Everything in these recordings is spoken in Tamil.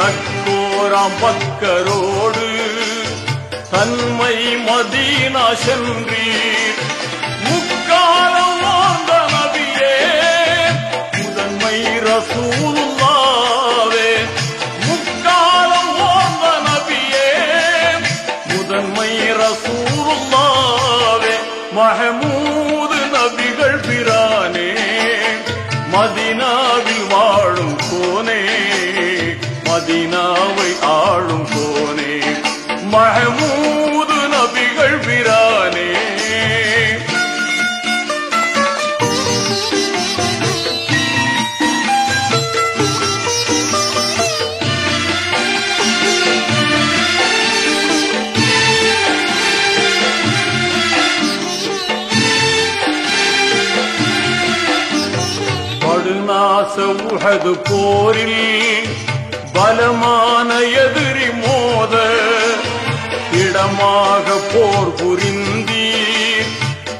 நட்போராம் பக்கரோடு தன்மை மதீனா சென்றீர். முக்காலம் வாழ்ந்த நபியே முதன்மை ரசூலுல்லாவே. முக்காலம் வாழ்ந்த நபியே முதன்மை ரசூலுல்லாவே. மஹமூது நபிகள் பிரானே மதீனாவில் வாழும் கோனே மதீனாவை ஆளும் கோனே மஹமூது நபிகள் பிரானே. படுநாச உஹது போரில் பலமான எதிரி மோத இடமாக போர் புரிந்தீர்.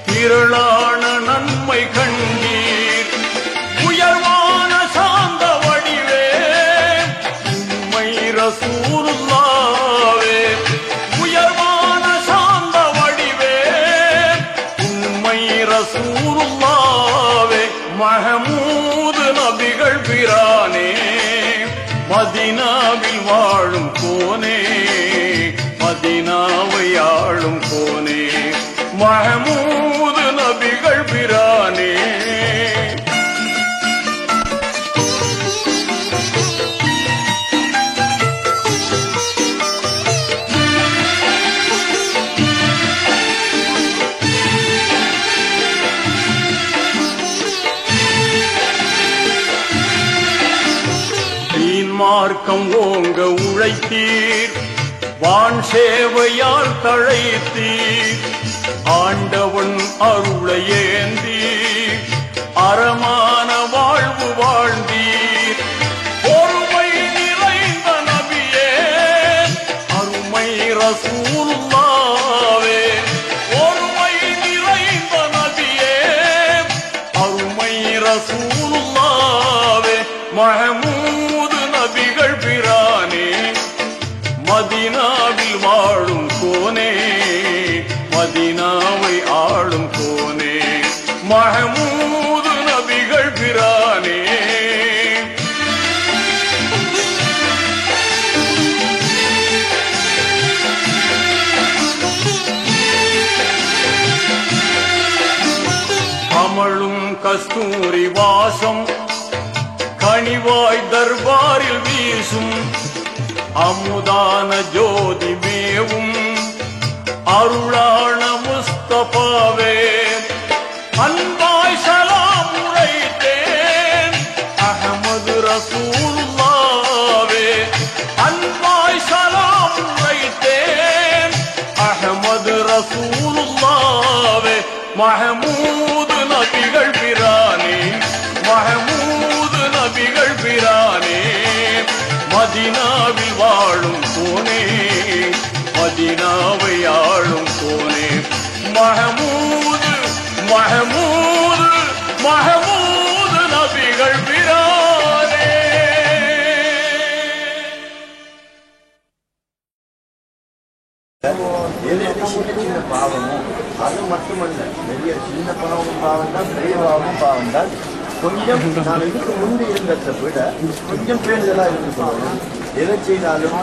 திரளான நன்மை கண்டீர். உயர்வான சாந்த வடிவே உண்மை ரசூலுல்லாவே. உயர்வான சாந்த வடிவே உண்மை ரசூலுல்லாவே. மஹமூது நபிகள் பிரானே மதீனாவில் வாழும் கோனே மதீனாவை ஆளும் கோனே மஹமூது நபிகள் பிரானே. மார்க்கம் ஓங்க உழைத்தீர். வான் சேவையால் தழைத்தீர். ஆண்டவன் அருளை ஏந்தீர். அறமான வாழ்வு வாழ்ந்தீர். பொறுமை நிறைந்த நபியே அருமை ரசூலுல்லாவே. பொறுமை நிறைந்த நபியே அருமை ரசூலுல்லாவே. மஹமூது நபிகள் பிரானே மதீனாவில் வாழும் கோனே மதீனாவை ஆளும் கோனே மஹமூது நபிகள் பிரானே. கமழும் கஸ்தூரி வாசம் கனிவாய் தர்பாரில் வீசும். அமுதான ஜோதி மேவும் அருளான முஸ்தபாவே. அன்பாய் சலாம் உரைத்தேன் அஹமது ரசூலுல்லாவே. அன்பாய் சலாம் உரைத்தேன் அஹமது ரசூலுல்லாவே. மஹமூது நபிகள் பிரானே மஹமூது நபிகள் பிரானே மதீனாவில் வாழும் கோனே மதீனாவை ஆளும் கோனே மஹமூது மஹமூது மஹமூது நபிகள் பிரானே. சின்ன பாவமும் அது மட்டுமல்ல, பெரிய சின்ன பாவமும் பாவம் தான், பெரிய பாவமும் பாவம் தான். கொஞ்சம் நான் இதுக்கு முன்பு இருந்ததை விட கொஞ்சம் பேருதலாக இருந்து சொல்லணும். எதை செய்தாலும்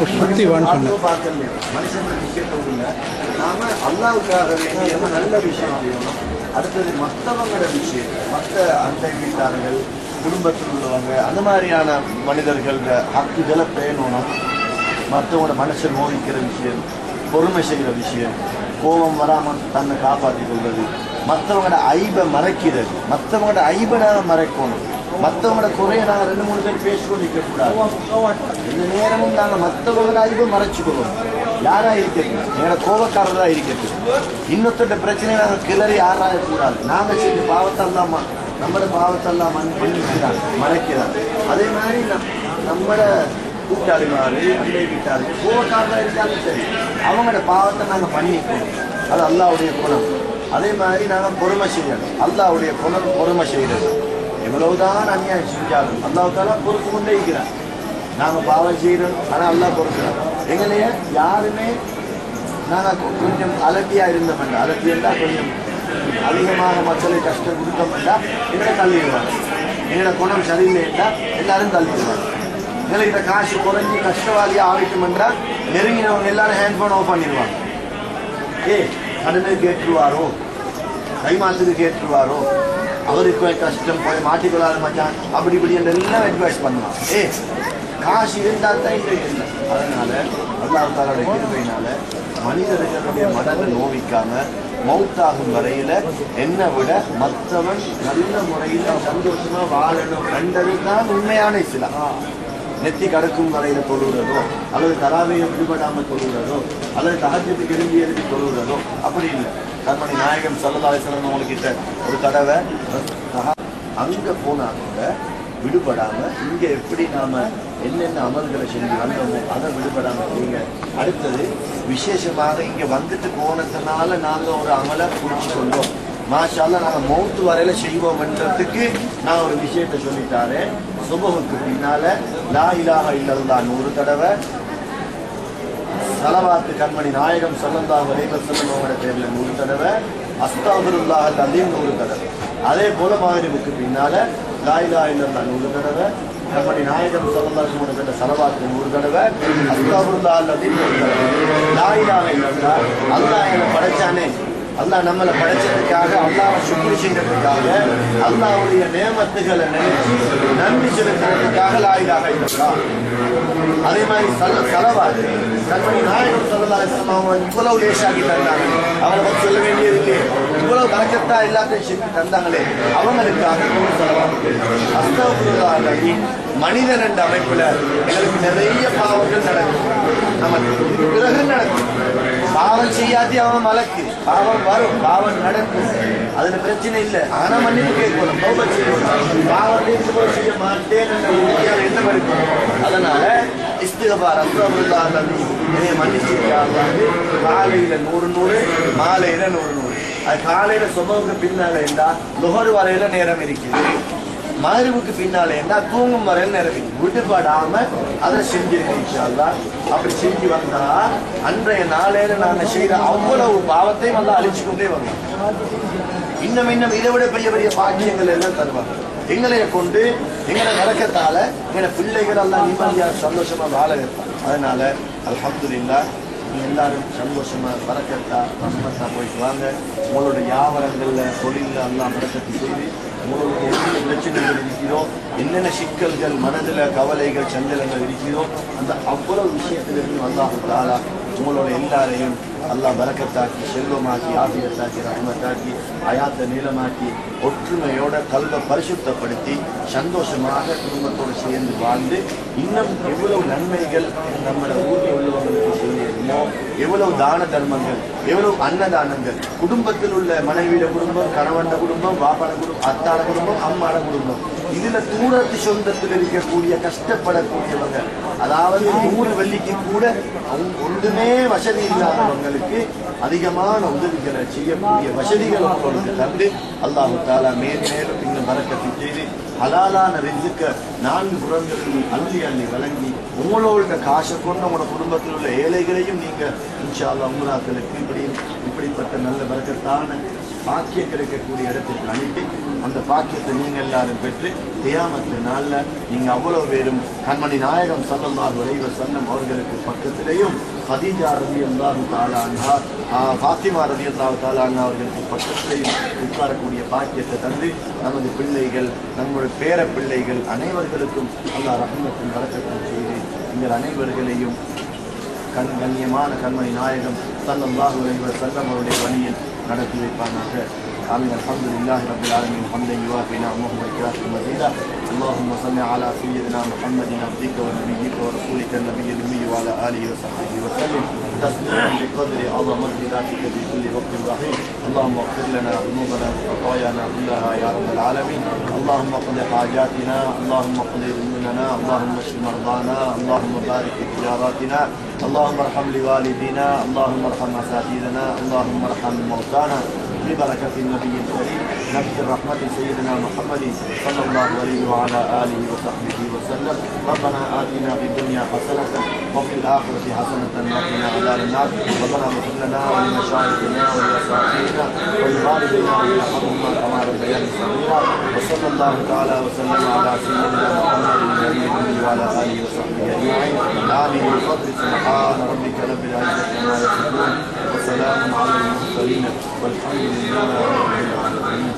பார்க்க மனுஷனுக்கு முக்கியத்துவம் இல்லை. நாம அல்லாவுக்காக வேண்டிய நல்ல விஷயம் செய்யணும். அடுத்தது மற்றவங்களோட விஷயம், மற்ற அண்டை வீட்டார்கள், குடும்பத்தில் உள்ளவங்க, அந்த மாதிரியான மனிதர்கள ஹக்குகளை பேணணும். மற்றவங்களோட மனசை நோய்க்கிற விஷயம், பொறுமை செய்கிற விஷயம், கோபம் வராமல் தன்னை காப்பாற்றிக் கொள்வது, மற்றவங்களோட ஐபை மறைக்கிறது. மற்றவங்களோட ஐபை நாங்கள் மறைக்கணும். மற்றவங்களோட குறைய நாங்கள் 2-3 பேர் பேசிக்கொண்டு இருக்கக்கூடாது. இந்த நேரமும் நாங்கள் மற்றவங்களோட ஐபை மறைச்சிக்கொள்வோம். யாரா இருக்கிறது, எங்களோட கோபக்காரராக இருக்கிறது. இன்னொருத்த பிரச்சனையை நாங்கள் கிளறி ஆராயக்கூடாது. நாங்கள் செஞ்ச பாவத்தெல்லாம் நம்மளோட பாவத்தெல்லாம் மன்னிக்கிறாங்க, மறைக்கிறாங்க. அதே மாதிரி நம்மளோட கூட்டாளிமாரு, அண்டை வீட்டாரு கோபக்காரராக இருந்தாலும் சரி, அவங்களோட பாவத்தை நாங்கள் பண்ணிக்கணும். அது அல்லாவுடைய குணம். அதே மாதிரி நாங்கள் பொறுமை செய்யணும். அல்லாவுடைய குணம் பொறுமை செய்கிறது. எவ்வளவுதான் அநியாயம் செஞ்சாலும் அல்லாஹ் தாலா பொறுத்து கொண்டே இருக்கிறார். நாங்க பாவம் செய்யறோம், ஆனா அல்லாஹ் பொறுக்கிறோம். எங்களைய யாருமே நாங்க கொஞ்சம் அலட்டியா இருந்தோம்டா, அலட்டியா கொஞ்சம் அதிகமாக மக்களை கஷ்டம் கொடுத்தோம்டா எங்களை தள்ளிடுவாங்க. எங்களோட குணம் சரியில்லைன்னா எல்லாரும் தள்ளிடுவாங்க. எங்கள்கிட்ட காசு குறைஞ்சி கஷ்டவாதியாக ஆகிட்டோம்ன்றா நெருங்கினவங்க எல்லாரும் ஹேண்ட்போன் ஆஃப் பண்ணிடுவாங்க. கடனுக்கு கேட்டுருவாரோ, கைமாத்துக்கு கேட்டுருவாரோ, அவருக்கு கஷ்டம் போய் மாட்டிக்கொள்ளாத மச்சான் அப்படி இப்படி எல்லாம் அட்வைஸ் பண்ணுவான். காசு இருந்தால் தான் இன்றைக்கு இல்லை. அதனால அல்லாஹ் தஆலாவுடைய கிருபையினால மனிதர்களுடைய மனதை நோவிக்காம மௌத்தாகும் வரையில என்னை விட மற்றவன் நல்ல முறையில் சந்தோஷமா வாழணும் கண்டதுதான் உண்மையான இஸ்லாம். நெத்தி கடக்கும் வரையில தொழுகிறதோ அல்லது தராவையை விடுபடாமல் தொழுகிறதோ அல்லது தஹஜ்ஜுக்கு எழும்பி எழுதி தொழுகிறதோ அப்படி இல்லை. கண்மணி நாயகம் ஸல்லல்லாஹு அலைஹி வஸல்லம் அவங்ககிட்ட ஒரு தடவை அங்க போனா கூட விடுபடாம இங்க எப்படி நாம என்னென்ன அமல்களை செஞ்சு வந்தோமோ அதை விடுபடாம செய்யுங்க. அடுத்தது விசேஷமாக இங்க வந்துட்டு போனதுனால நாங்க ஒரு அமலை புரிச்சு கொண்டோம். மாஷா அல்லாஹ் நாங்க மௌத்து வரையில செய்வோம்ன்றதுக்கு நான் ஒரு விஷயத்தை சொல்லிட்டாரேன். சுபஹுக்கு பின்னால லா இலாஹ இல்லல்லாஹ் 100 தடவை, ஸலவாத்து கண்மணி நாயகம் ஸல்லல்லாஹு அலைஹி வஸல்லம் அவங்களோட பேர்ல 100 தடவை, அஸ்தக்ஃபிருல்லாஹ் அல்-அலீம் 100 தடவை. அதே போல மக்ரிபுக்கு பின்னால லா இலாஹ இல்லல்லாஹ் 100 தடவை, கண்மணி நாயகம் ஸல்லல்லாஹு அலைஹி வஸல்லம் பேர்ல ஸலவாத்து 100 தடவை, அஸ்தக்ஃபிருல்லாஹ் அல்-அலீம் 100 தடவை. லா இலாஹ இல்லல்லாஹ் அல்லாஹ் என்னை படைச்சானே, அல்லாஹ் நம்மளை படைச்சதுக்காக, அல்லாஹ் சுக்ர் செய்யறதுக்காக, அல்லாஹ்வுடைய நேமத்துகளை நினைச்சு நன்றி செலுத்துறதுக்காக லா இலாஹ இல்லல்லாஹ். அதே மாதிரி ஸலவாத் கண்மணி நாயகம் ஸல்லல்லாஹு அலைஹி வஸல்லம் அவங்க இவ்வளவு லேசாக்கி தந்தாங்க, அவங்களை பற்றி சொல்ல வேண்டியது இல்லையே, இவ்வளவு கணக்கத்தா எல்லாத்தையும் செஞ்சு தந்தாங்களே, அவங்களுக்காக ஸலவாத். அஸ்தக்ஃபிருல்லாஹ் அல்-அலீம் மனிதன் என்ற அமைப்புல எங்களுக்கு நிறைய பாவங்கள் நடக்கும், நமக்கு பிறகு நடக்கும். பாவம் செய்யாதி அவன் மலக்கு, பாவம் வரும், பாவம் நடக்கும், அதுல பிரச்சனை இல்லை. ஆனா மன்னிப்பு கேட்கணும், தௌபா செய்யணும். பாவத்தை செய்ய மாட்டேன் என்ற உறுதியாக எண்ணம் இருக்கும். அதனால இஸ்திக்ஃபார் அஸ்தக்ஃபிருல்லாஹ் அல்-அலீம் என்னை மன்னிச்சிருக்காங்க. காலையில 100 மாலையில 100. அது காலையில சுபஹுக்கு பின்னால இருந்தா லுஹர் வரையில நேரம் இருக்குது, மக்ரிபுக்கு பின்னால இருந்தா தூங்கும் வரையில நேரம் இருக்குது. விடுபடாம அதை செஞ்சிருக்கேன் இன்ஷா அல்லாஹ். அப்படி செஞ்சு வந்தா அன்றைய நாளையில நாங்க செய்த அவ்வளவு பாவத்தையும் வந்து அழிச்சு கொண்டே வருவோம். இன்னும் இதை விட பெரிய பெரிய பாக்கியங்கள் எல்லாம் தருவாங்க. எங்களைய கொண்டு எங்களை நடக்கத்தால எங்களை பிள்ளைகள் எல்லாம் நிம்மதியாக சந்தோஷமா வாழ வைப்பாங்க. அதனால அல்ஹம்துலில்லாஹ் எல்லாரும் சந்தோஷமா பரக்கத்தா ரஹ்மத்தா போயிட்டு வாங்க. உங்களோட வியாபாரங்கள்ல தொழில எல்லாம் பரக்கத்து செய்து உங்களுடைய என்னென்ன பிரச்சனைகள் இருக்கிறோ, என்னென்ன சிக்கல்கள் மனதில் கவலைகள் சஞ்சலங்கள் இருக்கிறோ, அந்த அவ்வளவு விஷயத்திலிருந்து அல்லாஹ் தஆலா உங்களோட எல்லாரையும் அல்லாஹ் பரக்கத்தாக்கி செல்வமாக்கி ஆபியத்தாக்கி ரஹ்மத்தாக்கி ஹயாத்தை நீளமாக்கி ஒற்றுமையோட கல்வை பரிசுத்தப்படுத்தி சந்தோஷமாக குடும்பத்தோடு சேர்ந்து வாழ்ந்து இன்னும் எவ்வளவு நன்மைகள் நம்மளோட ஊரில் உள்ளவங்களுக்கு செய்யணுமோ, எவ்வளவு தான தர்மங்கள், எவ்வளவு அன்னதானங்கள், குடும்பத்தில் உள்ள மனைவியில குடும்பம், கணவன் குடும்பம், பாப்பான குடும்பம், அத்தான குடும்பம், அம்மான குடும்பம், இதுல தூரத்து சொந்தத்தில் இருக்கக்கூடிய கஷ்டப்படக்கூடியவங்க, அதாவது 100 வெள்ளிக்கு கூட ஒன்றுமே வசதி இல்லாதவங்களுக்கு அதிகமான உதவிகளை செய்யக்கூடிய வசதிகளை உங்களுக்கு தந்து அல்லாஹ் தஆலா மேலும் இன்னும் பரக்கத்தை செய்து ஹலாலான ரிஸ்க 4 புறங்களில் அள்ளி அள்ளி வழங்கி உங்களோட காசை கொண்டு உங்களோட குடும்பத்தில் உள்ள ஏழைகளையும் நீங்க இன்ஷா அல்லாஹ் உம்ராக்களுக்கு இப்படிப்பட்ட நல்ல பரக்கத்தான பாக்கியம் கிடைக்கக்கூடிய இடத்துக்கு அனுப்பி அந்த பாக்கியத்தை நீங்க எல்லாரும் பெற்று கியாமத்து நாள்ல நீங்க அவ்வளவு பேரும் கண்மணி நாயகம் ஸல்லல்லாஹு அலைஹி வஸல்லம் அவர்களுக்கு பக்கத்திலேயும் கதீஜா ரலியல்லாஹு தஆலா அன்ஹா, ஃபாத்திமா ரலியல்லாஹு தஆலா அன்ஹா அவர்களுக்கு பக்கத்திலேயும் உட்காரக்கூடிய பாக்கியத்தை தந்து நமது பிள்ளைகள், நம்முடைய பேர பிள்ளைகள் அனைவர்களுக்கும் அல்லாஹ் ரஹ்மத்தின் பரக்கத்தை செய்து எங்கள் அனைவர்களையும் கண்ணியமான கண்மணி நாயகம் ஸல்லல்லாஹு அலைஹி வஸல்லம் அவருடைய வழியில் நடத்தி வைப்பானாக. آمين. الحمد لله رب العالمين حمدا يوافي نعمه ويكافئ مزيدا. اللهم صل على سيدنا محمد عبدك ونبيك ورسولك النبي الأمي وعلى آله وصحبه وسلم تسليما بقدر عظمة ذاتك في كل وقت رحيم. اللهم اغفر لنا ذنوبنا وخطايانا كلها يا رب العالمين. اللهم اقض حاجاتنا، اللهم اقض ذنوبنا، اللهم اشف مرضانا، اللهم بارك في تجاراتنا، اللهم ارحم لوالدينا، اللهم ارحم اساتذتنا، اللهم ارحم موتانا، ببركة النبي الكريم نبي الرحمة سيدنا محمد صلى الله عليه وعلى آله وصحبه وسلم. ربنا آتنا في الدنيا حسنة وفي الآخرة حسنة وقنا عذاب النار. ربنا اغفر لنا ولمشايخنا ولأساتذتنا ولوالدينا وارحمهما كما ربيانا صغيرا. وصلى الله تعالى وسلم على سيدنا محمد النبي الأمي وعلى آله وصحبه أجمعين. آمين بفضل سبحان ربك رب العزة عما يصفون وسلام على المرسلين والحمد لله رب العالمين.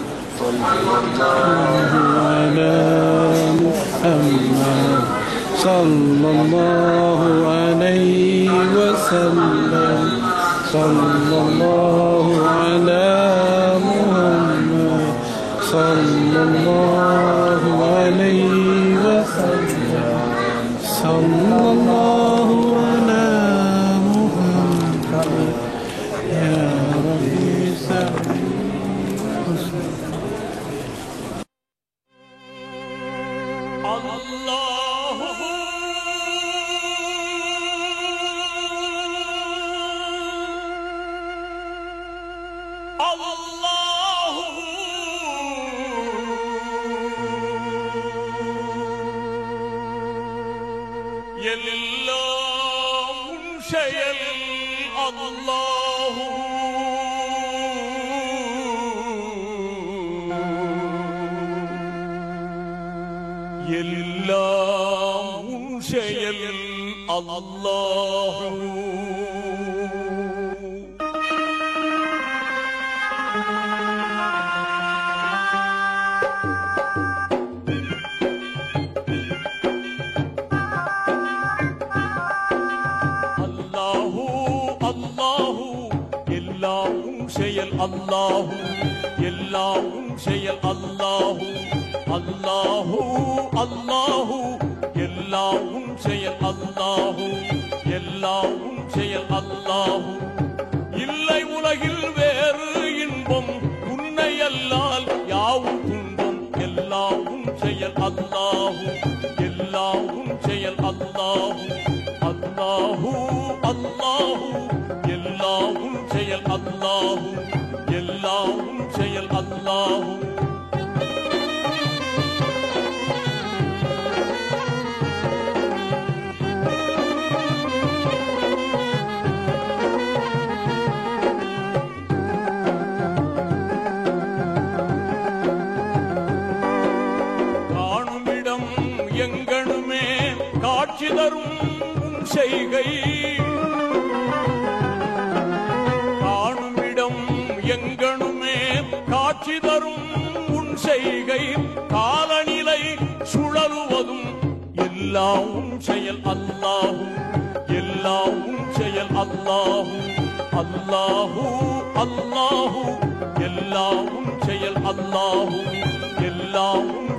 صلى الله عليه وسلم. صلى الله على محمد صلى الله عليه وسلم. صلى الله على محمد يا ربي سلم. எல்லாம்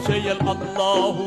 செயல் அல்லாஹு